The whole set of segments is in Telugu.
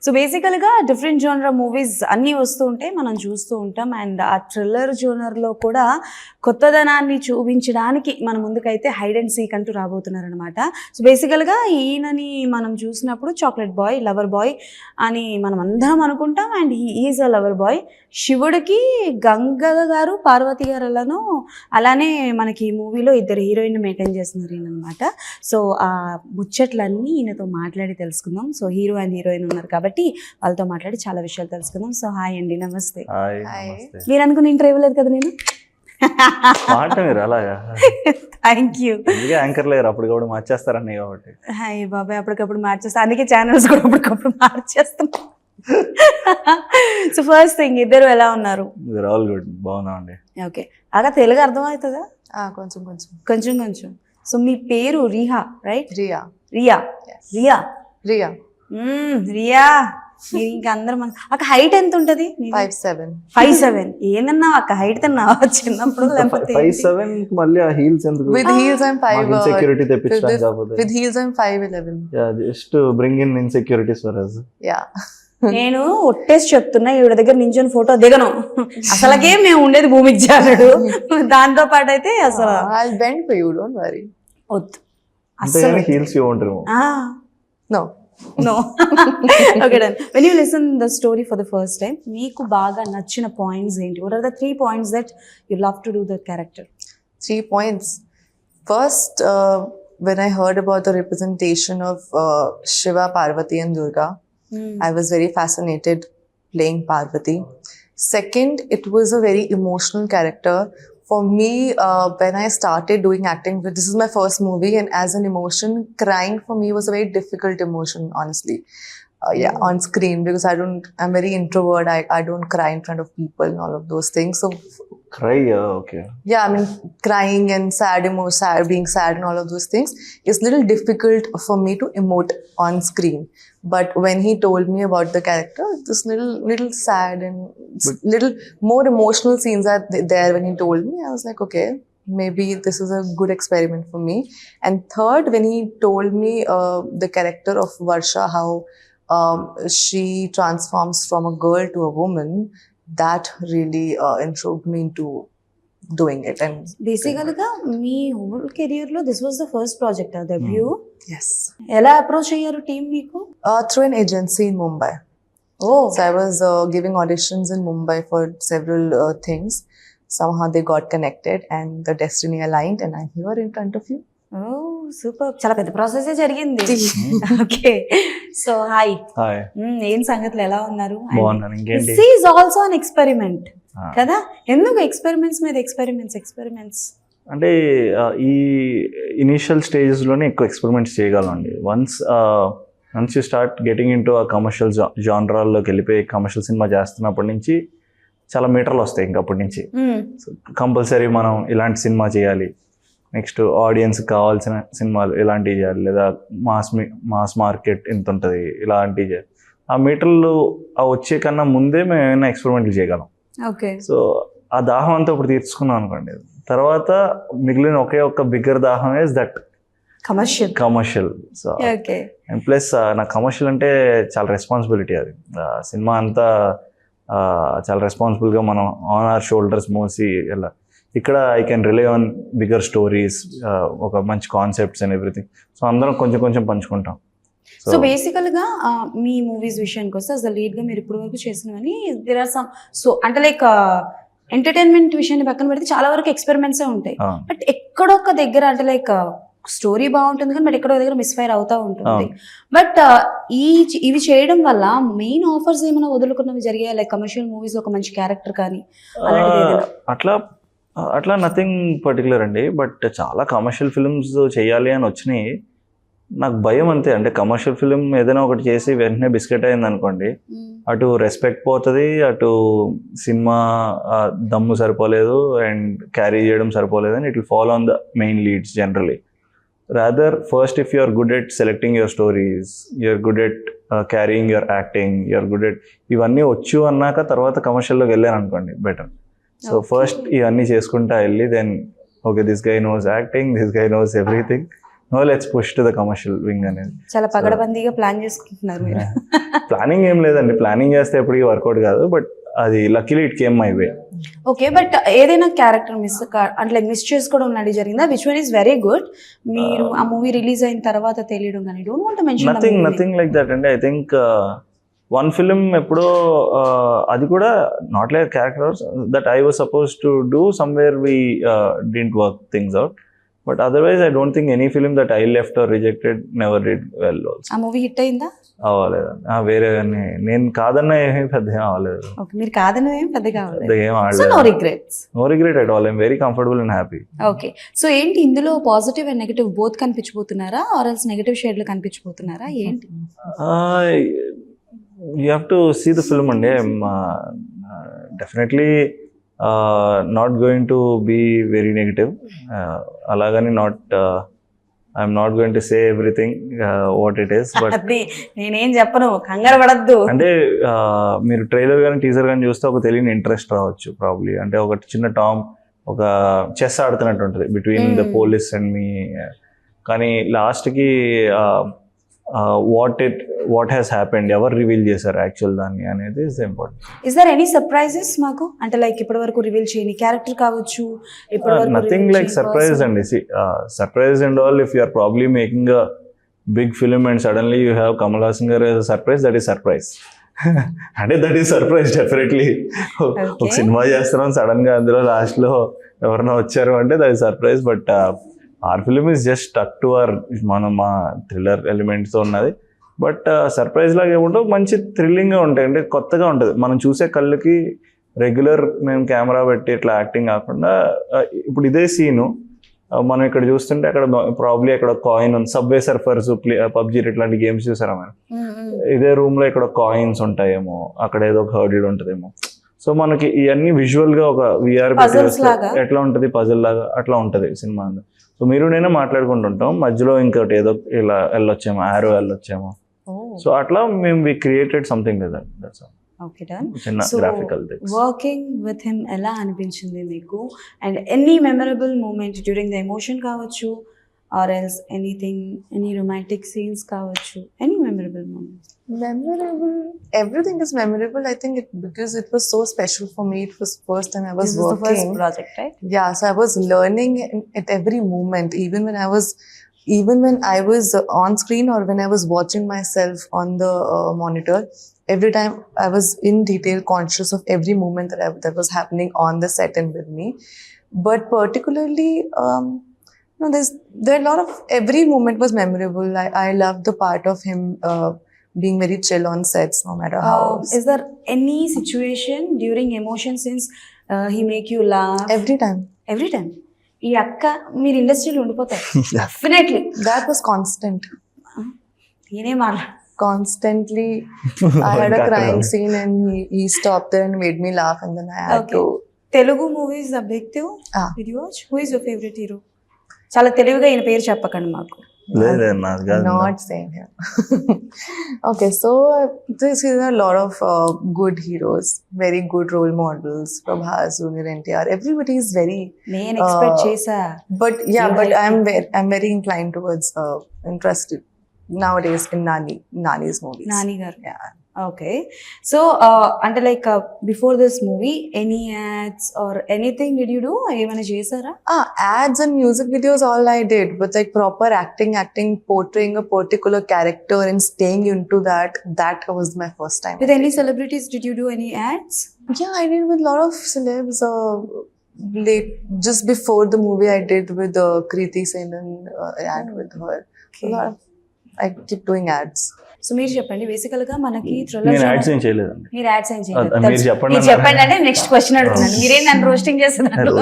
సో బేసికల్గా డిఫరెంట్ జోనర్ మూవీస్ అన్నీ వస్తూ ఉంటాయి, మనం చూస్తూ ఉంటాం. అండ్ ఆ థ్రిల్లర్ జోనర్లో కూడా కొత్తదనాన్ని చూపించడానికి మన ముందుకైతే హైడ్ అండ్ సీక్ అంటూ రాబోతున్నారనమాట. సో బేసికల్గా ఈయనని మనం చూసినప్పుడు చాక్లెట్ బాయ్, లవర్ బాయ్ అని మనం అందరం అనుకుంటాం. And he is a lover boy. శివుడికి గంగ గారు, పార్వతి గారు అలానే మనకి ఈ మూవీలో ఇద్దరు హీరోయిన్ మెయింటైన్ చేస్తున్నారు ఈయన అనమాట. సో ఆ ముచ్చట్లన్నీ ఈయనతో మాట్లాడి తెలుసుకుందాం. సో హీరో అండ్ హీరోయిన్ ఉన్నారు కాబట్టి వాళ్ళతో మాట్లాడి చాలా విషయాలు తెలుసుకుందాం. సో హాయ్ అండి, నమస్తే. మీరు అనుకున్న ఇంటర్వ్యూ లేదు కదా నేను? Thank you. యాంకర్ లేరు, అప్పటికప్పుడు మార్చేస్తారని కాబట్టి. హాయ్ బాబాయ్, అప్పటికప్పుడు మార్చేస్తా, అందుకే ఛానల్స్ కూడా అప్పటికప్పుడు మార్చేస్తాం. సో ఫస్ట్ థింగ్, ఇద్దరు ఎలా ఉన్నారు? ఆల్ గుడ్, బాగున్నామండి. ఓకే, అలా తెలుగు అర్థమవుతుందా? కొంచెం కొంచెం కొంచెం కొంచెం. సో మీ పేరు రిహా, రైట్? రియా. రియా రియా రియా రియా. మీరు ఇంకా అందరం అక్క హైట్ ఎంత ఉంటది? 5'7". 5'7". ఏమన్నా అక్క హైట్ తిన్నావా చిన్నప్పుడు? లేకపోతే 5'7" మళ్ళీ ఆ హీల్స్ ఎందుకు? With heels I'm 5. Insecurity తెప్పించడానికి కాకపోతే. With heels I'm 5'11". Yeah, just to bring in insecurities for us. Yeah. నేను ఒట్టేసి చెప్తున్నా, ఈవిడ దగ్గర నించొని ఫోటో దిగను. అసలకే మేము ఉండేది భూమికి జారుడు, దాంతో పాటు అయితే అసలు I'll bend for you, don't worry. వద్దు అసలు. Heels you want remove? No. No. Okay, done. When you listen the story for the first time, meeku baga nachina points enti? What are the 3 points that you love to do the character? 3 points. First, when I heard about the representation of Shiva, Parvati and Durga, I was very fascinated playing Parvati. Second, it was a very emotional character. For me, when I started doing acting, this is my first movie, and as an emotion, crying for me was a very difficult emotion, honestly. On screen, because I'm very introvert. I don't cry in front of people and all of those things. So cry, okay. Yeah, I mean, crying and being sad and all of those things is little difficult for me to emote on screen. But when he told me about the character, this little sad and little more emotional scenes are there when he told me. I was like, okay, maybe this is a good experiment for me. And third, when he told me the character of Varsha, how she transforms from a girl to a woman, that really intrigued me into doing it. And basically me whole career లో this was the first project, debut. Yes. ఎలా అప్రోచ్ అయ్యారు టీం మీకు? Through an agency in Mumbai. Oh. So I was giving auditions in Mumbai for several things. Somehow they got connected and the destiny aligned, and I'm here in front of you. Oh, super. చాలా పెద్ద ప్రాసెస్ జరిగింది. Okay, so hi. ఏం సంగతులు, ఎలా ఉన్నారు? This is also an experiment కదా? ఎందుకు ఎక్స్పెరిమెంట్స్ మీద ఎక్స్పెరిమెంట్స్? అంటే ఈ ఇనిషియల్ స్టేజెస్లోనే ఎక్కువ ఎక్స్పెరిమెంట్స్ చేయగలం అండి. Once you start getting in to ఆ కమర్షియల్ జానరాల్లోకి వెళ్ళిపోయి కమర్షియల్ సినిమా చేస్తున్నప్పటి నుంచి చాలా మీటర్లు వస్తాయి. ఇంకప్పటి నుంచి కంపల్సరీ మనం ఇలాంటి సినిమా చేయాలి, నెక్స్ట్ ఆడియన్స్కి కావాల్సిన సినిమాలు ఇలాంటివి చేయాలి, లేదా మాస్ మార్కెట్ ఎంత ఉంటుంది ఇలాంటివి చేయాలి. ఆ మీటర్లు వచ్చే కన్నా ముందే మేము ఏమైనా ఎక్స్పెరిమెంట్లు చేయగలం. ఓకే, సో ఆ దాహం అంతా ఇప్పుడు తీర్చుకున్నాం అనుకోండి. తర్వాత మిగిలిన ఒకే ఒక్క బిగ్గర్ దాహం is that commercial. So and plus నా కమర్షియల్ అంటే చాలా రెస్పాన్సిబిలిటీ. అది సినిమా అంతా చాలా రెస్పాన్సిబుల్గా మనం ఆన్ అవర్ షోల్డర్స్ మోసి ఇలా. ఇక్కడ I can rely on bigger stories, ఒక మంచి కాన్సెప్ట్స్ అండ్ ఎవ్రీథింగ్. సో అందరం కొంచెం కొంచెం పంచుకుంటాం. సో బేసికల్గా మీ మూవీస్ విషయానికి వస్తే అసలు లీడ్గా మీరు ఇప్పటి వరకు చేసినవని దేర్ ఆర్ సమ్, సో అంటే లైక్ ఎంటర్టైన్మెంట్ విషయాన్ని పక్కన పెడితే చాలా వరకు ఎక్స్పెరిమెంట్సే ఉంటాయి. బట్ ఎక్కడొక్క దగ్గర అంటే లైక్ స్టోరీ బాగుంటుంది కానీ బట్ ఎక్కడో దగ్గర మిస్ఫైర్ అవుతూ ఉంటుంది. బట్ ఇవి చేయడం వల్ల మెయిన్ ఆఫర్స్ ఏమైనా వదులుకున్నవి జరిగాయి, లైక్ కమర్షియల్ మూవీస్ ఒక మంచి క్యారెక్టర్ కానీ అట్లా నథింగ్ పర్టికులర్ అండి. బట్ చాలా కమర్షియల్ ఫిల్మ్స్ చేయాలి అని వచ్చినాయి. నాకు భయం అంతే. అంటే కమర్షియల్ ఫిల్మ్ ఏదైనా ఒకటి చేసి వెంటనే బిస్కెట్ అయింది అనుకోండి, అటు రెస్పెక్ట్ పోతుంది, అటు సినిమా దమ్ము సరిపోలేదు అండ్ క్యారీ చేయడం సరిపోలేదు, and it will follow on the main leads generally. Rather first if you are good at selecting your stories, you're good at carrying your acting, you're good at ఇవన్నీ వచ్చు అన్నాక తర్వాత కమర్షియల్లోకి వెళ్ళాను అనుకోండి బెటర్. సో ఫస్ట్ ఇవన్నీ చేసుకుంటా వెళ్ళి then okay this guy knows acting, this guy knows everything, no let's push to the commercial wing అనేది. చాలా పగడబందీగా ప్లాన్ చేసుకుంటున్నారు మీరు. ప్లానింగ్ ఏం లేదండి, ప్లానింగ్ చేస్తే ఎప్పటికీ వర్కౌట్ కాదు, బట్ అది luckily it came my way. Okay, but ఏదైనా క్యారెక్టర్ అంటే మిస్ చేసుకోవడం లాంటి జరిగిందా? Which one is very good, మీరు ఆ మూవీ రిలీజ్ అయిన తర్వాత తెలియడం కానీ? Don't want to mention nothing like that అండి. ఐ థింక్ వన్ ఫిలిం ఎప్పుడో అది కూడా not like characters that I was suppose to do somewhere we didn't work things out, but otherwise I don't think any film that I left or rejected never did well also. ఆ మూవీ హిట్ అయిందా? అవ్వలేదండి. వేరే నేను కాదన్న ఏమీ పెద్దగా అవ్వలేదు. ఓకే, మీరు కాదన్నది ఏం పెద్దగా అవ్వలేదు. పెద్దగా ఏం సో ఆడలేదు. No regrets. No regret at all. I'm very comfortable and happy. Okay, so ఏంటి ఇందులో పాజిటివ్ అండ్ నెగటివ్ బోత్ కనిపించబోతున్నారా, ఆర్ ఎల్స్ నెగటివ్ షేడ్లు కనిపించబోతున్నారా ఏంటి? You have to see the film అండి. Definitely not going to be very negative. అలాగని I'm not going to say everything what it is, but అది నేనేం చెప్పను, కంగారు పడద్దు. అంటే మీరు ట్రైలర్ కానీ టీజర్ కానీ చూస్తే ఒక తెలియని ఇంట్రెస్ట్ రావచ్చు ప్రాబ్లీ. అంటే ఒక చిన్న టామ్ ఒక చెస్ ఆడుతున్నట్టు ఉంటుంది between the police and me, కానీ లాస్ట్కి వాట్ హ్యాస్ హ్యాపెండ్, ఎవరు రివీల్ చేశారు యాక్చువల్ దాన్ని అనేది is important. Is there any surprises మాకు? అంటే లైక్ ఇప్పటి వరకు రివీల్ చేయని క్యారెక్టర్ కావచ్చు, నథింగ్ లైక్ సర్ప్రైజ్ అండి. Surprise and all, if you are probably making a big film and suddenly you have Kamal Haasan garu as a surprise, that is surprise. అంటే దట్ ఈస్ సర్ప్రైజ్ డెఫినెట్లీ. ఒక సినిమా చేస్తున్నాం, సడన్ గా అందులో లాస్ట్ లో ఎవరైనా వచ్చారు అంటే that is surprise. But our film is just stuck to our మా థ్రిల్లర్ ఎలిమెంట్స్తో ఉన్నది. బట్ సర్ప్రైజ్ లాగా ఏముంటో మంచి థ్రిల్లింగ్గా ఉంటాయి, అంటే కొత్తగా ఉంటుంది. మనం చూసే కళ్ళకి రెగ్యులర్ మేము కెమెరా పెట్టి ఇట్లా యాక్టింగ్ కాకుండా, ఇప్పుడు ఇదే సీను మనం ఇక్కడ చూస్తుంటే అక్కడ ప్రాబ్లీ అక్కడ కాయిన్ ఉంది, సబ్వే సర్ఫర్స్, పబ్జీ ఇట్లాంటి గేమ్స్ చూసారా మనం, ఇదే రూమ్ లో ఇక్కడ కాయిన్స్ ఉంటాయేమో, అక్కడ ఏదో ఒక హర్డిడ్ ఉంటుందేమో. సో మనకి ఇవన్నీ విజువల్ గా ఒక విఆర్ ఎట్లా ఉంటుంది పజల్ లాగా అట్లా ఉంటుంది సినిమా. సో మీరు నేను మాట్లాడుకుంటుంటాం, మధ్యలో ఇంకోటి ఏదో ఇలా వెళ్ళొచ్చేమో, ఆరో వెళ్ళొచ్చేమో. సో అట్లా మేము we created something like that. Okay, done. చిన్న గ్రాఫికల్ వర్కింగ్ విత్ హిమ్ ఎలా అనిపించింది మీకు? And any memorable moment during the emotion కావచ్చు, or else anything, any romantic scenes కావచ్చు, any memorable moment? Memorable. Everything is memorable. I think because it was so special for me. It was first time I was This working. was the first project, right? Yeah, so I was learning at every moment, even when I was on screen or when I was watching myself on the monitor. Every time I was in detail conscious of every moment that was happening on the set and with me. But particularly, there are a lot of, every moment was memorable. I loved the part of him being very chill on sets, no matter how. Is there any situation during emotion scenes he make you laugh? Every time. Every time. ఈ అక్క మీరు ఇండస్ట్రీలో ఉండిపోతారు డెఫినెట్లీ. That was constant. నేనే మాట్లా Constantly, I had a crying scene and he stopped there and made me laugh, and then I had to. Telugu movies objective did you watch? Who is your favorite hero? చాలా తెలివిగా ఈయన పేరు చెప్పకండి మాకు. Not saying him. Okay, so this is a lot of good heroes, very good role models. Prabhas, Junior NTR, everybody is very. నేను ఎక్స్పెక్ట్ చేసా. But yeah, but I'm very inclined towards interested nowadays in Nani's movies. Nani garu. Yeah. Okay, so అంటే like before this movie any ads or anything did you do? ఏమైనా చేశారా? Ads and music videos all I did, but like proper acting, portraying a particular character and staying into that was my first time. With any celebrities did you do any ads? Yeah, I did with a lot of celebs. Like just before the movie I did with Kriti Senan, ad with her. Okay. I keep doing ads. So మీరు చెప్పండి, బేసికల్ గా మనకి నేను యాడ్స్ ఏం చేయలేదండి. మీరు యాడ్స్ ఏం చేయలేదు. మీరు చెప్పండి. మీరు చెప్పండి అంటే నెక్స్ట్ క్వశ్చన్ అడుగుతున్నాను. మీరేం నన్ను రోస్టింగ్ చేస్తున్నారు?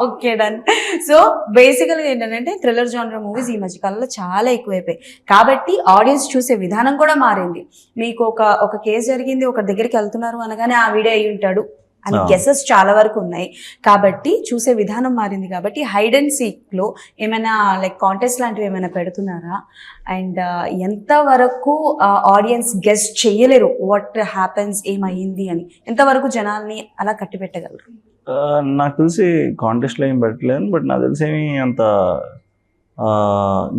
Okay, done. సో బేసికల్ గా ఏంటంటే థ్రిల్లర్ జానర్ మూవీస్ ఈ మధ్య కాలంలో చాలా ఎక్కువైపోయాయి, కాబట్టి ఆడియన్స్ చూసే విధానం కూడా మారింది. మీకు ఒక కేసు జరిగింది, ఒక దగ్గరికి వెళ్తున్నారు అనగానే ఆ వీడియో అయి ఉంటాడు అని గెసెస్ చాలా వరకు ఉన్నాయి, కాబట్టి చూసే విధానం మారింది. కాబట్టి హైడ్ అండ్ సీక్ లో ఏమైనా లైక్ కాంటెస్ట్ లాంటివి ఏమైనా పెడుతున్నారా? అండ్ ఎంతవరకు ఆడియన్స్ గెస్ చేయలేరు వాట్ హ్యాపెన్స్, ఏమైంది అని, ఎంతవరకు జనాల్ని అలా కట్టి పెట్టగలరు? నాకు తెలిసి కాంటెస్ట్లో ఏం పెట్టలేను, బట్ నాకు తెలిసి అంత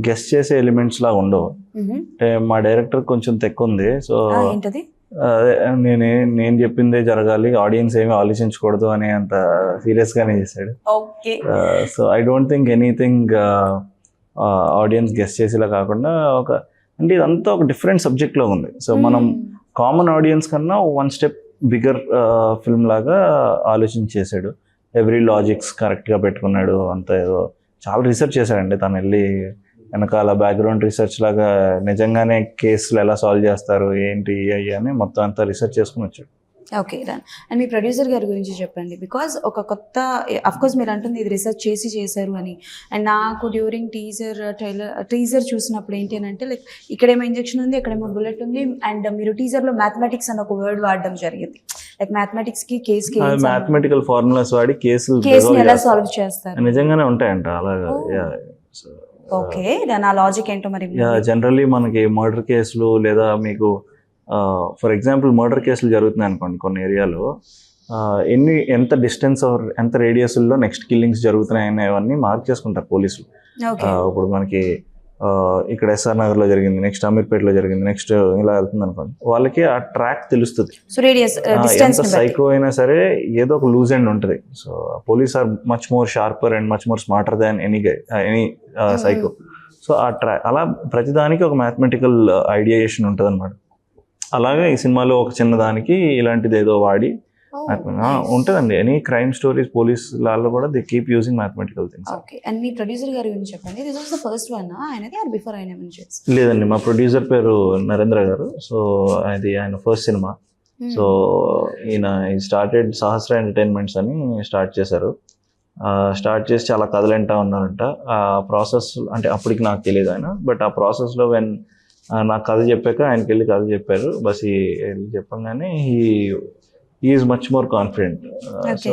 గెస్ట్ చేసే ఎలిమెంట్స్ లాగా ఉండవు. అంటే మా డైరెక్టర్ కొంచెం తెక్కుంది. సో ఏంటది? నేను చెప్పిందే జరగాలి, ఆడియన్స్ ఏమీ ఆలోచించకూడదు అనే అంత సీరియస్గానే చేశాడు. Okay. So I don't think anything audience guest చేసేలా కాకుండా అంటే ఇదంతా ఒక డిఫరెంట్ సబ్జెక్ట్లో ఉంది. సో మనం కామన్ ఆడియన్స్ కన్నా 1 స్టెప్ బిగ్గర్ ఫిల్మ్ లాగా ఆలోచించేసాడు. ఎవ్రీ లాజిక్స్ కరెక్ట్గా పెట్టుకున్నాడు. అంత ఏదో చాలా రీసెర్చ్ చేశాడండి తను. వెళ్ళి వెనకాల బ్యాక్గ్రౌండ్ రీసెర్చ్ లాగా నిజంగానే కేసులు ఎలా సాల్వ్ చేస్తారు ఏంటి అయ్యి అని మొత్తం అంతా రీసెర్చ్ చేసుకుని వచ్చాడు. Okay done. And me producer గారి గురించి చెప్పండి. బికాజ్ ఒక కొత్త, అఫ్కోర్స్ మీరు అంటుంది ఇది రీసెర్చ్ చేశారు అని. అండ్ నాకు డ్యూరింగ్ టీజర్ చూసినప్పుడు ఏంటి అని అంటే లైక్ ఇక్కడేమో ఇంజెక్షన్ ఉంది, ఇక్కడేమో బుల్లెట్ ఉంది. అండ్ మీరు టీజర్లో మ్యాథమెటిక్స్ అని ఒక వర్డ్ వాడడం జరిగింది. లైక్ మ్యాథమెటిక్స్కి కేస్కి మ్యాథమెటికల్ ఫార్ములాస్ వాడి కేసుని ఎలా సాల్వ్ చేస్తారు నిజంగానే ఉంటాయంట అలాగా. ఓకే దాని ఆ లాజిక్ ఏంటో మరి. జనరల్లీ మనకి మర్డర్ కేసులు లేదా మీకు ఫర్ ఎగ్జాంపుల్ మర్డర్ కేసులు జరుగుతున్నాయి అనుకోండి కొన్ని ఏరియాలో, ఎంత డిస్టెన్స్ ఎంత రేడియస్లో నెక్స్ట్ కిల్లింగ్స్ జరుగుతున్నాయి అనేవన్నీ మార్క్ చేసుకుంటారు పోలీసులు. ఇప్పుడు మనకి ఇక్కడ ఎస్ఆర్ నగర్లో జరిగింది, నెక్స్ట్ అమీర్పేటలో జరిగింది, నెక్స్ట్ ఇలా వెళ్తుంది అనుకోండి, వాళ్ళకి ఆ ట్రాక్ తెలుస్తుంది. ఎంత సైకో అయినా సరే ఏదో ఒక లూజ్ ఎండ్ ఉంటుంది. So police are much more sharper and much more smarter than any psycho. So ఆ ట్రాక్ అలా ప్రతిదానికి ఒక మ్యాథమెటికల్ ఐడియేషన్ ఉంటుంది అనమాట. అలాగే ఈ సినిమాలో ఒక చిన్నదానికి ఇలాంటిది ఏదో వాడి ఉంటుందండి. ఎనీ క్రైమ్ స్టోరీస్ పోలీస్ లాల్లో కూడా they keep using mathematical things. Okay. And me producer గారి గురించి చెప్పండి. This was the first one ఆయనది ఆర్ బిఫోర్ ఆయన నుంచి? లేదండి, మా ప్రొడ్యూసర్ పేరు నరేంద్ర గారు. సో అది ఆయన ఫస్ట్ సినిమా. సో ఈయన స్టార్టెడ్ సహస్ర ఎంటర్టైన్మెంట్స్ అని స్టార్ట్ చేశారు. స్టార్ట్ చేసి చాలా కథలు వింటా ఉన్నారంట. ఆ ప్రాసెస్ అంటే అప్పటికి నాకు తెలియదు ఆయన, బట్ ఆ ప్రాసెస్లో నాకు కథ చెప్పాక ఆయనకి వెళ్ళి కథ చెప్పారు. బస్ వెళ్ళి చెప్పంగానే is much more confident. So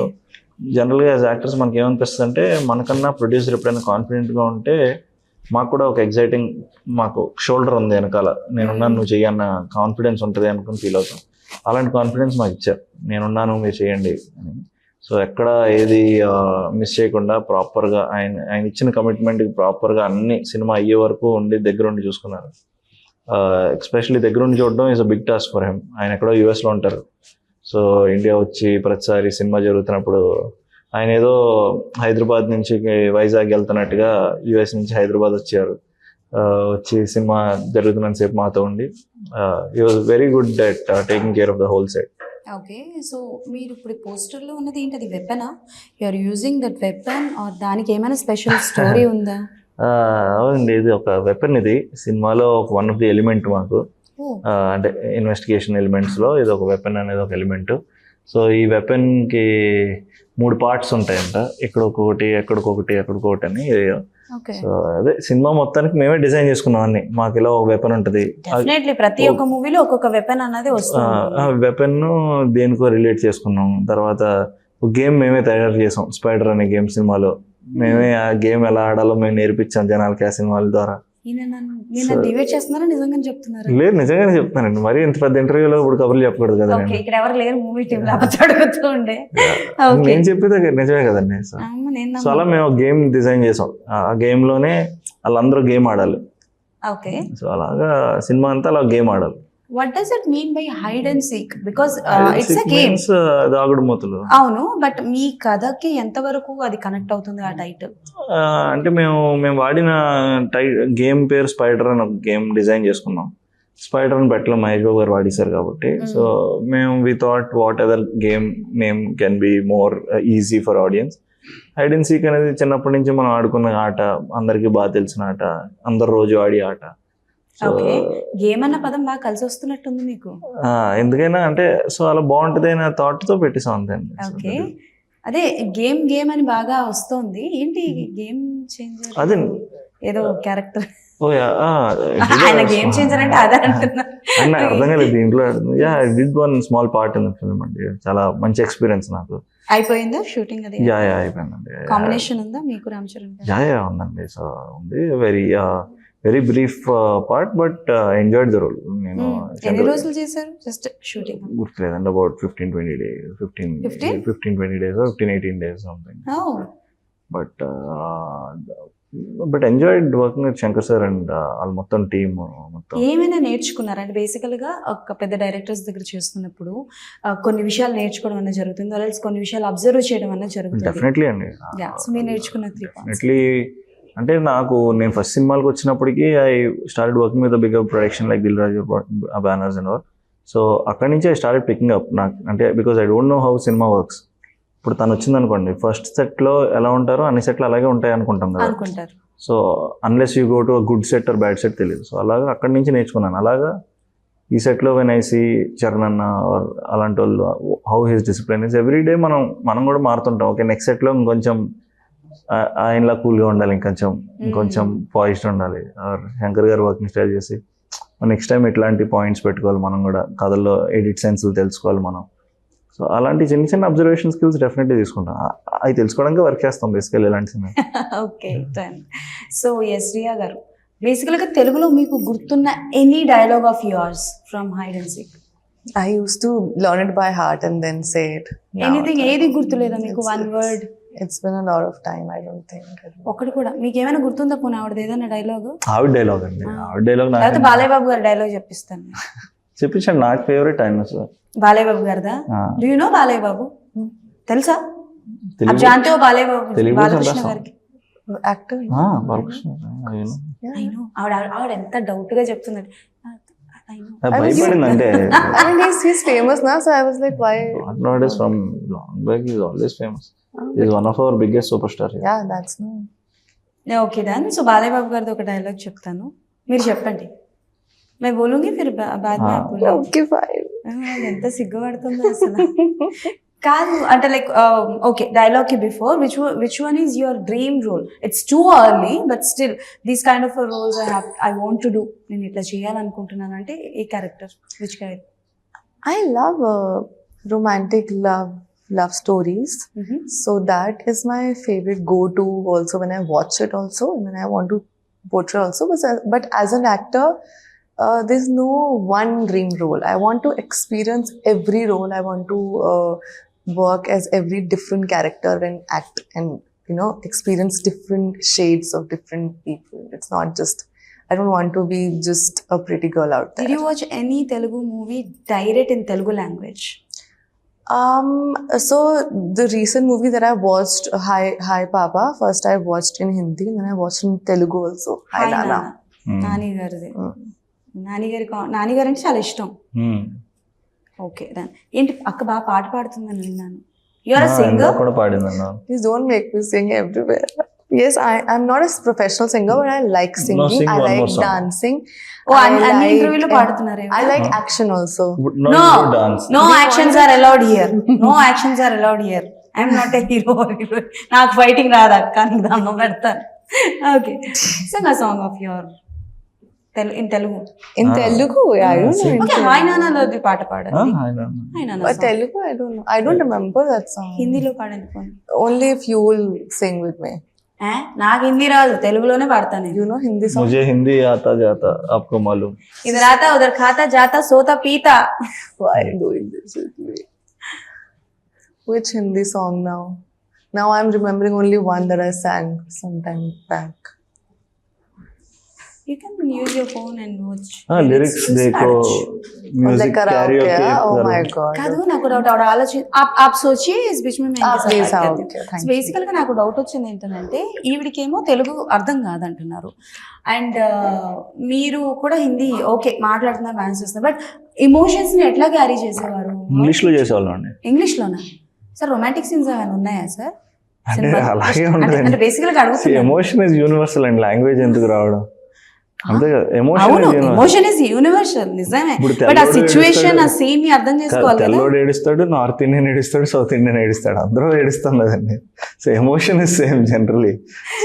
జనరల్గా యాజ్ యాక్టర్స్ మనకి ఏమనిపిస్తుంది అంటే మనకన్నా ప్రొడ్యూసర్ ఎప్పుడైనా కాన్ఫిడెంట్గా ఉంటే మాకు కూడా ఒక ఎగ్జైటింగ్, మాకు షోల్డర్ ఉంది వెనకాల, నేనున్నాను నువ్వు చెయ్యన్న కాన్ఫిడెన్స్ ఉంటుంది అనుకుని ఫీల్ అవుతాం. అలాంటి కాన్ఫిడెన్స్ మాకు ఇచ్చారు, నేనున్నాను మీరు చేయండి అని. సో ఎక్కడ ఏది మిస్ చేయకుండా ప్రాపర్గా ఆయన ఇచ్చిన కమిట్మెంట్కి ప్రాపర్గా అన్ని సినిమా అయ్యే వరకు ఉండి దగ్గరుండి చూసుకున్నారు. ఎస్పెషల్లీ దగ్గరుండి చూడడం is a big task for him. ఆయన ఎక్కడో యూఎస్లో ఉంటారు. సో ఇండియా వచ్చి ప్రతిసారి సినిమా జరుగుతున్నప్పుడు ఆయన ఏదో హైదరాబాద్ నుంచి వైజాగ్ వెళ్తున్నట్టుగా యూఎస్ నుంచి హైదరాబాద్ వచ్చారు. వచ్చి సినిమా జరుగుతున్నంత సేపు మాతో ఉండి he was very good at taking care of the whole set. Okay. So మీరు ఇప్పుడు పోస్టర్లో ఉన్నది ఏంటి, అది వెపనా? You are using that weapon or దానికి ఏమైనా స్పెషల్ స్టోరీ ఉందా? అవునండి, ఇది ఒక వెపన్. ఇది సినిమాలో ఒక వన్ ఆఫ్ ది ఎలిమెంట్ మాకు, అంటే ఇన్వెస్టిగేషన్ ఎలిమెంట్స్లో ఇది ఒక వెపన్ అనేది ఒక ఎలిమెంట్. సో ఈ వెపన్కి 3 పార్ట్స్ ఉంటాయంట, ఇక్కడొకటి ఎక్కడికొకటి ఎక్కడికొకటి అని. సో అదే సినిమా మొత్తానికి మేమే డిజైన్ చేసుకున్నాం అన్ని. మాకు ఇలా ఒక వెపన్ ఉంటుంది, ప్రతి ఒక్క మూవీలో ఒక్కొక్క వెపన్ అనేది వస్తుంది. వెపన్ దేనికో రిలేట్ చేసుకున్నాం. తర్వాత ఒక గేమ్ మేమే తయారు చేసాం, స్పైడర్ అనే గేమ్ సినిమాలో. మేమే ఆ గేమ్ ఎలా ఆడాలో మేము నేర్పించాం జనాలకి ఆ సినిమాల ద్వారా. లేదు, నిజంగానే చెప్తున్నానండి. మరి ఇంత పెద్ద ఇంటర్వ్యూలో ఇప్పుడు కబుర్లు చెప్పకూడదు కదా. నేను చెప్పేది నిజమే కదండి. సో అలా మేము గేమ్ డిజైన్ చేసాం. ఆ గేమ్ లోనే వాళ్ళందరూ గేమ్ ఆడాలి. సో అలాగా సినిమా అంతా అలా గేమ్ ఆడాలి. What does it mean by hide and seek? Because it's a game. దాగుడు మూతలు. అవును, బట్ మీ కథకి ఎంతవరకు అది కనెక్ట్ అవుతుంది ఆ టైటిల్? అంటే మేము వాడిన గేమ్ పేరు స్పైడర్ అని ఒక గేమ్ డిజైన్ చేసుకున్నాం. స్పైడర్ అని పెట్టలో మహేష్ బాబు గారు వాడేశారు కాబట్టి. సో మేము we thought what other game name can be more easy for audience. Hide and seek అనేది చిన్నప్పటి నుంచి మనం ఆడుకున్న ఆట, అందరికీ బాగా తెలిసిన ఆట, అందరు రోజు ఆడే ఆట. గేమ్ అన్న పదం బాగా కలిసి వస్తున్నట్టుంది మీకు. ఎందుకైనా అంటే సో అలా బాగుంటుంది అనే థాట్ తో పెట్టేసాం అంతే. ఓకే, అదే గేమ్ అని బాగా వస్తుంది. ఏంటి గేమ్ చేంజర్? అదే ఏదో క్యారెక్టర్ ఆయన గేమ్ చేంజర్ అంటే అదే అంటున్నా. అర్థం కాలేదు దీంట్లో. I did one small part in the film అండి. చాలా మంచి ఎక్స్పీరియన్స్ నాకు. అయిపోయిందా షూటింగ్? అది అయిపోయిందండి. కాంబినేషన్ ఉందా మీకు రామ్ చరణ్? ఉందండి. సో ఉంది very brief part, but enjoyed the role. నేను ఎన్ని రోజులు చేశారు జస్ట్ షూటింగ్? గుర్తులేదండి, about 15-20 days, 15-20 days or 15-18 days something. But but enjoyed working with Shankar sir and వాళ్ళ మొత్తం టీమ్ మొత్తం. ఏమైనా నేర్చుకున్నారా అంటే బేసికల్గా ఒక పెద్ద డైరెక్టర్స్ దగ్గర చేస్తున్నప్పుడు కొన్ని విషయాలు నేర్చుకోవడం అనేది జరుగుతుంది, అలాగే కొన్ని విషయాలు అబ్జర్వ్ చేయడం అనేది జరుగుతుంది. డెఫినెట్లీ అండి. సో మీరు నేర్చుకున్న 3 points. డెఫినెట్లీ అంటే నేను ఫస్ట్ సినిమాలకు వచ్చినప్పటికీ I started working with bigger production like Dil Raju banners and all. So అక్కడి నుంచి ఐ స్టార్టెడ్ పికింగ్ అప్ నాకు అంటే because I don't know how cinema works. ఇప్పుడు తను వచ్చింది అనుకోండి, ఫస్ట్ సెట్లో ఎలా ఉంటారో అన్ని సెట్లు అలాగే ఉంటాయి అనుకుంటాం కదా. అనుకుంటారు. So unless you go to a good set or bad set తెలియదు. సో అలాగా అక్కడి నుంచి నేర్చుకున్నాను. అలాగా ఈ సెట్లో వెన్ ఐ సీ చరణ్ అన్న ఆర్ అలాంటి వాళ్ళు how his discipline is every day మనం కూడా మారుతుంటాం. ఓకే నెక్స్ట్ సెట్లో ఇంకొంచెం ఆయనలా కూల్గా ఉండాలి, ఇంకొంచెం పాయిస్డ్ ఉండాలి. ఆర్ శంకర్ గారు వర్కింగ్ స్టైల్ చేసి నెక్స్ట్ టైం ఇట్లాంటి పాయింట్స్ పెట్టుకోవాలి, మనం కూడా కథల్లో ఎడిట్ సెన్స్లు తెలుసుకోవాలి మనం. సో అలాంటి చిన్న చిన్న అబ్జర్వేషన్ స్కిల్స్ డెఫినెట్లీ తీసుకుంటాం. అవి తెలుసుకోవడానికి వర్క్ చేస్తాం బేసికల్ ఇలాంటి సినిమా. Okay so yes Riya garu, బేసికల్గా తెలుగులో మీకు గుర్తున్న any dialogue of yours from hide and seek? I used to learn it by heart and then say it. Now anything ఏది గుర్తులేదా మీకు? One word? It's been a lot of time. I don't think. ఒకటి కూడా మీకు ఏమైనా గుర్తుందా? పోనీ ఆవిడది ఏదైనా డైలాగ్? ఆవిడ డైలాగ్ అండి, ఆవిడ డైలాగ్ లేకపోతే బాలయ్య బాబు గారి డైలాగ్ చెప్పిస్తాను. చెప్పించండి, నాకు ఫేవరెట్ ఆయన సార్. బాలయ్య బాబు గారిదా? Do you know Balayya Babu? తెలుసా? తెలుగు आप जानते हो బాలయ్య బాబు? తెలుగు బాలకృష్ణ గారికి Actor. బాలకృష్ణ. I know. ఆవిడ ఎంత డౌట్ గా చెప్తుందండి. I know. భయపడింది అంటే I mean, he's famous now, so I was like, why? not is from long back, he's always famous. He's one of our biggest superstar here. Yeah, that's no. Okay done. So Balayya Babu గారిది ఒక డైలాగ్ చెప్తాను, మీరు చెప్పండి. నేను బోలూంగి ఫిర్ బాద్ మే ఆప్ బోలో. Okay, fine. ఎంత సిగ్గుపడుతుందో అసలు. కాదు అంటే లైక్ ఓకే డైలాగ్ కి before which one is your dream role? It's too early but still these kind of roles I want to do, నేను ఇట్లా చేయాలనుకుంటున్నాను అంటే ఏ character? Which character? I love romantic love stories. So that is my favorite go-to also when I watch it also, and when I want to portray also. But as an actor, there's no one dream role. I want to experience every role. I want to work as every different character and act and, you know, experience different shades of different people. It's not just, I don't want to be just a pretty girl out there. Did you watch any Telugu movie direct in Telugu language? So the recent movie that I watched, Hi Papa, first I watched in Hindi and then I watched in Telugu also. Hi Nana. Nani గారిది. నాని గారు అంటే చాలా ఇష్టం. ఓకే దెన్ ఏంటి అక్క బాగా పాట పాడుతుందని విన్నాను. You are a singer? కూడా పాడిందన్నా. Please don't make me sing everywhere. Yes, I'm not a professional singer, but I like singing. sing I one like more song. dancing. అన్ని ఇంటర్వ్యూలో పాడుతున్నారు. I like action also. No, no actions are allowed here. No actions are allowed here. I'm not a hero. నాకు ఫైటింగ్ రాదు అక్క, నీకు దండం పెడతాను. Okay Singh a song of your in Telugu. In Telugu, yeah, I don't know. Okay hi నానాలోది పాట పాడండి. ఆయన హాయ్ నానా. But Telugu, I don't know. I don't remember that song. హిందీలో పాడండి పోనీ. Only if you will sing with me. నాకు హిందీ రాదు, తెలుగులోనే పాడతాను నేను. You know Hindi song? मुझे हिंदी आता जाता आपको मालूम. ఇధర్ ఆతా ఉధర్ ఖాతా జాతా సోతా pita. Why doing this with me? Which Hindi song now? Now I'm remembering only one that I sang some time back. You can use your phone and watch. Lyrics देखो, music Like karaoke, karaoke yeah? Oh my god. కాదు నాకు డౌట్ ఆవిడ ఆలోచి आप सोचिए इस बीच में मैं इनके साथ please, बात हाँ, करती हूँ. okay, thank So basically గా నాకు డౌట్ వచ్చింది ఏంటంటే ఈవిడికేమో తెలుగు అర్థం కాదంటున్నారు అండ్ మీరు కూడా హిందీ ఓకే మాట్లాడుతున్నారు, డాన్స్ చేస్తున్నారు, బట్ ఎమోషన్స్ ని ఎట్లా క్యారీ చేసేవారు? ఇంగ్లీష్ లో చేసేవాళ్ళం అండి. ఇంగ్లీష్ లోనా సార్? రొమాంటిక్ సీన్స్ ఏమైనా ఉన్నాయా సార్? అంటే అలాగే ఉంటుంది. అంటే బేసికల్ గా అడుగుతున్నాను. Emotion is universal and language ఎందుకు రావడం అంతే కదా. అవును ఎమోషన్ ఇస్ యూనివర్సల్ నిజమే, బట్ ఆ సిచ్యువేషన్ ఆ సీన్ ని అర్థం చేసుకోవాలి కదా. తెల్లోడు ఏడుస్తాడు, నార్త్ ఇండియన్ ఏడుస్తాడు, సౌత్ ఇండియన్ ఏడుస్తాడు, అందరూ ఏడుస్తాం కదండి. So emotion is same generally.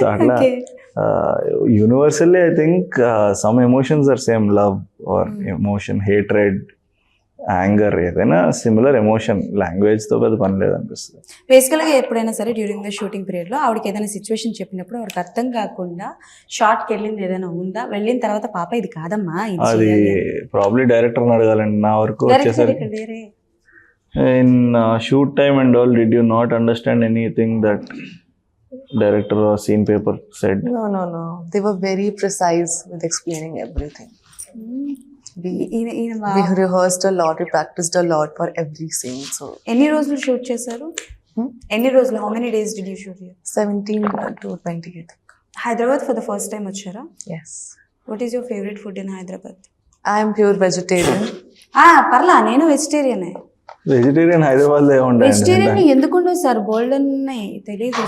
So అట్లా universally I think some emotions are same, love or emotion, hatred, anger, ఏదైనా సిమిలర్ ఎమోషన్. లాంగ్వేజ్ తో పెద్ద పని లేదనిపిస్తుంది. బేసికల్ గా ఎప్పుడైనా సరే డ్యూరింగ్ ద షూటింగ్ పీరియడ్ లో ఆవిడకి ఏదైనా సిచ్యువేషన్ చెప్పినప్పుడు ఆవిడకి అర్థం కాకుండా షార్ట్ కి వెళ్ళింది ఏదైనా ఉందా? వెళ్ళిన తర్వాత పాప ఇది కాదమ్మా ఇది అది ప్రాబ్లీ డైరెక్టర్ అడగాలండి. నా వరకు వచ్చేసరికి in shoot time and all did you not understand anything that director scene paper said. No. They were very precise with explaining everything. We rehearsed a lot, we practiced a lot for every scene. So ఎన్ని రోజులు షూట్ చేశారు? ఎన్ని రోజులు? How many days did you shoot here? 17 to 20, I think. Hyderabad for the first time వచ్చారా? Yes. What is your favourite food in Hyderabad? I am pure vegetarian. పర్లా, నేను వెజిటేరియనే. వెజిటేరియన్ హైదరాబాద్ లో వెజిటేరియన్ ఎందుకుండవు సార్? బోల్డ్ ఉన్నాయి, తెలియదు.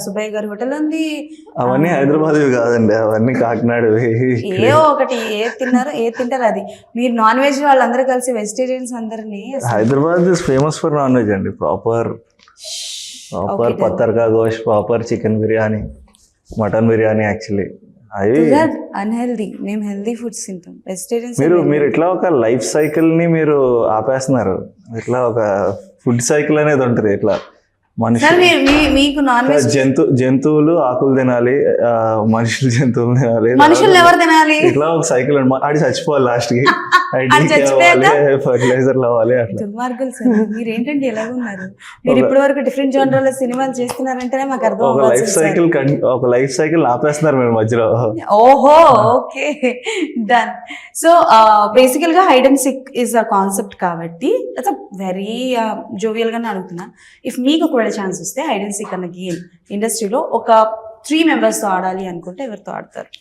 సుబ్బయ్య గారి హోటల్ ఉంది. అవన్నీ హైదరాబాద్ కాదండి, అవన్నీ కాకినాడ. ఏ ఒకటి ఏ తింటారు అది. మీరు నాన్ వెజ్ వాళ్ళందరూ కలిసి వెజిటేరియన్స్ అందరినీ. Hyderabad is famous for non veg అండి. ప్రాపర్ పత్తర్కా గోష్, proper chicken biryani, mutton biryani. Actually అవి అన్హెల్దీ. మేము హెల్దీ ఫుడ్స్ తింటాం. వెజిటేరియన్స్ మీరు ఇట్లా ఒక లైఫ్ సైకిల్ ని మీరు ఆపేస్తున్నారు. ఇట్లా ఒక ఫుడ్ సైకిల్ అనేది ఉంటుంది. ఇట్లా మీకు నాన్ వెజ్ జంతువులు ఆకులు తినాలి, మనుషులు జంతువులు తినాలి, మనుషులు ఎవరు తినాలి? ఇట్లా ఒక సైకిల్ ఆడి చచ్చిపోవాలి లాస్ట్ కి. ఫర్టిలైజర్ అవ్వాలి. అట్లా దుర్మార్గులు సార్. మీరు ఏంటంటే ఎలాగున్నారు? మీరు ఇప్పటి వరకు డిఫరెంట్ జోనర్ల సినిమాలు చేస్తున్నారంటేనే మాకు అర్థం. ఒక లైఫ్ సైకిల్ ఆపేస్తున్నారు మీరు మధ్యలో. ఓహో, ఓకే, డన్. సో బేసికల్ గా hide and seek is a concept కాబట్టి దట్స్ అ వెరీ జోవియల్ గానే అడుగుతున్నా. ఇఫ్ మీకు ఒకవేళ ఛాన్స్ వస్తే హైడ్ అండ్ సిక్ అన్న గేమ్ ఇండస్ట్రీలో ఒక 3 members తో ఆడాలి అనుకుంటే ఎవరితో ఆడతారు?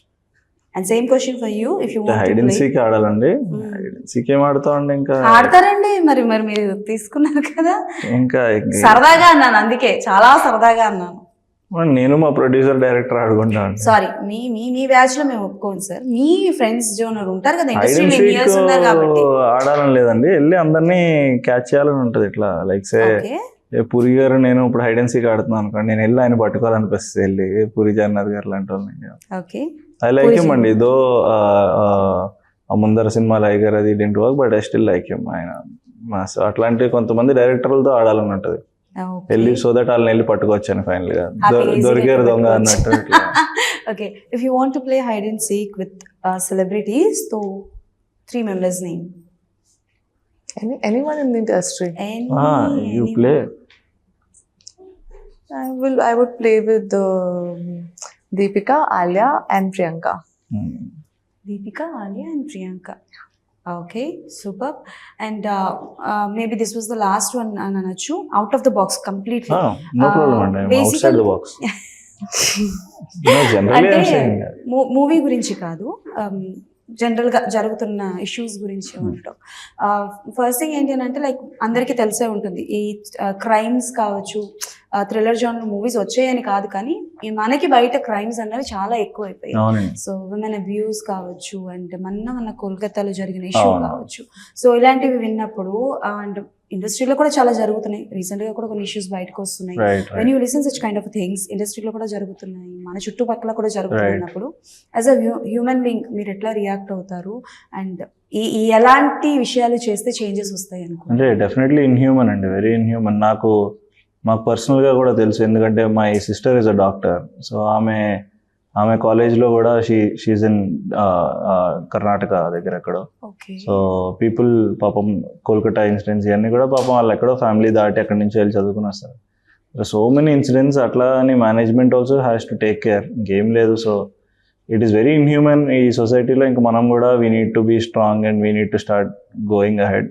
And same question for you. If you hide and seek ఆడాలండి. హైడ్ అండ్ సీక్ ఏం ఆడతామండి? ఇంకా ఆడతారండి. మరి మీరు తీసుకున్నారు కదా. ఇంకా సరదాగా అన్నాను, అందుకే చాలా సరదాగా అన్నాను. నేను మా ప్రొడ్యూసర్ డైరెక్టర్ ఆడుకుంటాను. సారీ, మీ బ్యాచ్ లో మేము ఒప్పుకోండి సార్. మీ ఫ్రెండ్స్ జోనర్ ఉంటారు కదా ఇండస్ట్రీలో కాబట్టి. ఆడాలని లేదండి, వెళ్ళి అందరినీ క్యాచ్ చేయాలని ఉంటది. ఇట్లా లైక్ సే పూరి గారు, నేను ఇప్పుడు హైడ్ అండ్ సీక్ ఆడుతున్నాను అనుకోండి, నేను వెళ్ళి ఆయన పట్టుకోవాలనిపిస్తుంది. వెళ్ళి పూరి జగన్నాథ్ గారు లాంటి వాళ్ళని. ఐ లైక్ హిమ్ అండి. దో ఆ ముందర సినిమా లైక్ గారు అది didn't work, but I still like him. ఆయన అట్లాంటి కొంతమంది డైరెక్టర్లతో ఆడాలని ఉంటది. వెళ్ళి సో దట్ వాళ్ళని వెళ్ళి పట్టుకోవచ్చాను ఫైనల్ గా. దొరికారు దొంగ అన్నట్టు. Okay, if you want to play hide and seek with celebrities, తో 3 members name. Anyone in the industry. You play. I would play with Deepika, Alia and Priyanka. Deepika, Alia and Priyanka. Okay, superb. And maybe this was the last one, Ananachu. Out of the box completely. No problem, I'm outside the box. No, generally I'm saying that. Movie గురించి కాదు, జనరల్గా జరుగుతున్న ఇష్యూస్ గురించి ఉండటం. ఫస్ట్ థింగ్ ఏంటి అని అంటే, లైక్ అందరికీ తెలిసే ఉంటుంది, ఈ క్రైమ్స్ కావచ్చు, థ్రిల్లర్ జానర్ మూవీస్ వచ్చాయని కాదు, కానీ మనకి బయట క్రైమ్స్ అనేవి చాలా ఎక్కువ అయిపోయాయి. సో విమెన్ అబ్యూస్ కావచ్చు, అండ్ మన కోల్కతాలో జరిగిన ఇష్యూ కావచ్చు. సో ఇలాంటివి విన్నప్పుడు, అండ్ ఇండస్ట్రీలో కూడా చాలా జరుగుతున్నాయి. రీసెంట్ గా కూడా కొన్ని ఇష్యూస్ బయటకు వస్తున్నాయి. When you listen such kind of things, ఇండస్ట్రీలో కూడా జరుగుతున్నాయి, మన చుట్టుపక్కల కూడా జరుగుతున్నప్పుడు, యాజ్ అ హ్యూమన్ బీయింగ్ మీరు ఎట్లా రియాక్ట్ అవుతారు? అండ్ ఈ ఎలాంటి విషయాలు చేస్తే చేంజెస్ వస్తాయి అంటే డెఫినెట్లీ ఇన్హ్యూమన్ అండి, వెరీ ఇన్హ్యూమన్. మాకు పర్సనల్గా కూడా తెలుసు, ఎందుకంటే my sister is a doctor. So ఆమె కాలేజ్లో కూడా షీఈ్ ఇన్ కర్ణాటక దగ్గర ఎక్కడో. సో పీపుల్ పాపం కోల్కతా ఇన్సిడెంట్స్ ఇవన్నీ కూడా పాపం వాళ్ళు ఎక్కడో ఫ్యామిలీ దాటి అక్కడి నుంచి వెళ్ళి చదువుకుని వస్తారు. సో మెనీ ఇన్సిడెంట్స్ అట్లా అని management also has to take care. ఇంకేం లేదు. So it is very inhuman ఈ సొసైటీలో. ఇంకా మనం కూడా we need to be strong and we need to start going ahead.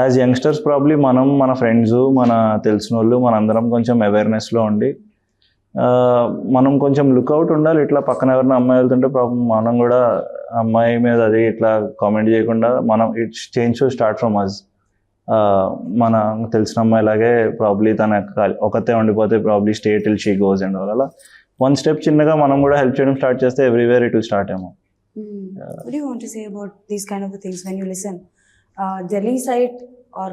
As youngsters probably మనం, మన ఫ్రెండ్స్, మన తెలిసిన వాళ్ళు, మనందరం కొంచెం అవేర్నెస్లో ఉండి మనం కొంచెం లుక్అవుట్ ఉండాలి. ఇట్లా పక్కన ఎవరైనా అమ్మాయి వెళ్తుంటే పాపం మనం కూడా అమ్మాయి మీద అది ఇట్లా కామెంట్ చేయకుండా మనం it's change to start from us. మన తెలిసిన అమ్మాయిలాగే ప్రాబ్లీ తన ఒకతే ఉండిపోతే probably stay till she goes and అలా వన్ స్టెప్ చిన్నగా మనం కూడా హెల్ప్ చేయడం స్టార్ట్ చేస్తే ఎవ్రీవేర్ ఇట్ విల్ స్టార్ట్ ఏమో. What do you want to say about these kind of things when you listen? Delhi side or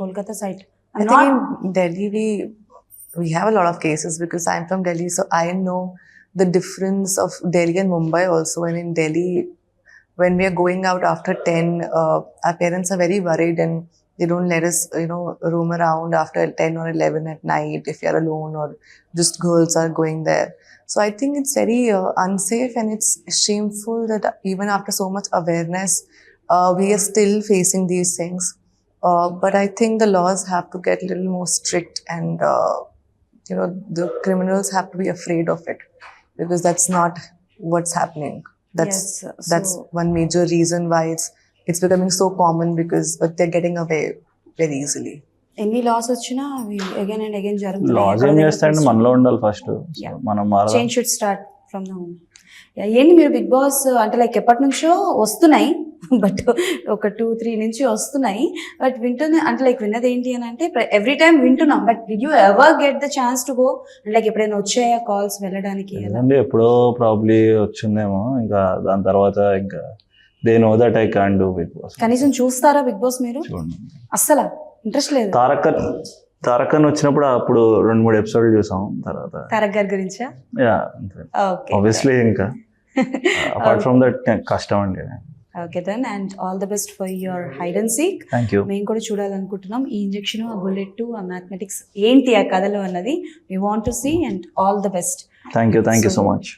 Kolkata side? I think in Delhi we have a lot of cases because I'm from Delhi, so I know the difference of Delhi and Mumbai also. And in Delhi, when we are going out after 10, our parents are very worried and they don't let us, roam around after 10 or 11 at night if you're alone or just girls are going there. So I think it's very unsafe, and it's shameful that even after so much awareness, we are still facing these things. But I think the laws have to get a little more strict and the criminals have to be afraid of it, because that's not what's happening. That's Yes, that's so- one major reason why it's becoming so common, but they're getting away very easily. ఎన్ని లాస్ వచ్చినా అవి అగైన్ అండ్ అగైన్ లాస్ ఏం చేస్తాయండి, మనలో ఉండాలి ఫస్ట్. Yeah. మనం మారదాం. Change should start from the home. ఏంటి మీరు బిగ్ బాస్ అంటే లైక్ ఎప్పటి నుంచో వస్తున్నాయి, బట్ ఒక 2-3 నుంచి వస్తున్నాయి, బట్ వింటున్నా అంటే లైక్ విన్నది ఏంటి అని అంటే ఎవ్రీ టైం వింటున్నాం, but did you ever get the chance to go? Like ఎప్పుడైనా వచ్చాయా కాల్స్ వెళ్ళడానికి? లేదండి, ఎప్పుడో ప్రాబ్లీ వచ్చిందేమో. ఇంకా దాని తర్వాత ఇంకా they know that I can do Big Boss. కనీసం చూస్తారా బిగ్ బాస్ మీరు? చూడండి, అస్సలా ఇంట్రెస్ట్ లేదు. తారకన్ వచ్చినప్పుడు అప్పుడు 2-3 ఎపిసోడ్లు చూసాం. తర్వాత తారక్ గారి గురించా? ఓకే, ఆబ్వియస్లీ ఇంకా అపార్ట్ ఫ్రమ్ దట్ కష్టం అండి. Okay then, and all the best for your hide and seek. Thank you. మేము కూడా చూడాలనుకుంటున్నాం ఈ ఇంజెక్షన్, ఆ బుల్లెట్, ఆ మ్యాథమెటిక్స్ ఏంటి ఆ కథలో అన్నది. We want to see, and all the best. Thank you so much.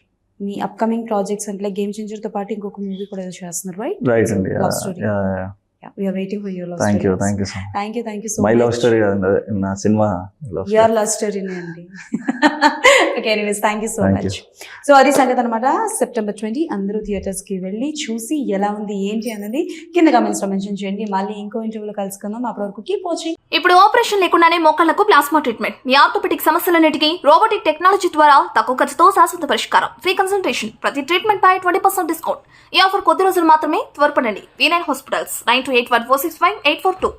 మీ అప్కమింగ్ ప్రాజెక్ట్స్ అంటే గేమ్ చేంజర్ తో పాటు ఇంకొక మూవీ కూడా ఏదో చేస్తున్నారు, రైట్? రైట్ అండి. Love story. We are waiting for your love thank you story. Thank you so much. Thank you so my much. Love story కదండి, అదే నా సినిమా లవ్ Your స్టోరీ. love story అండి. Okay, anyways thank you so Thank much. So అది సంగతి అనమాట. September 20 అందరూ థియేటర్స్ కి వెళ్ళి చూసి ఎలా ఉంది ఏంటి అన్నది కింద కామెంట్స్ లో మెన్షన్ చేయండి. మళ్ళీ ఇంకో ఇంటర్వ్యూలో కలుసుకుందాం. అప్పటి వరకు కీప్ వాచింగ్. ఇప్పుడు ఆపరేషన్ లేకుండానే మోకాళ్లకు ప్లాస్మా ట్రీట్మెంట్, మీ ఆర్థోపెటిక్ సమస్యలన్నిటికీ రోబోటిక్ టెక్నాలజీ ద్వారా తక్కువ ఖర్చుతో శాశ్వత పరిష్కారం, ఫ్రీ కన్సల్టేషన్, ప్రతి ట్రీట్మెంట్ పై 20% డిస్కౌంట్. ఈ ఆఫర్ కొద్ది రోజులు మాత్రమే, త్వరపడండి. V9 hospitals 9281465842.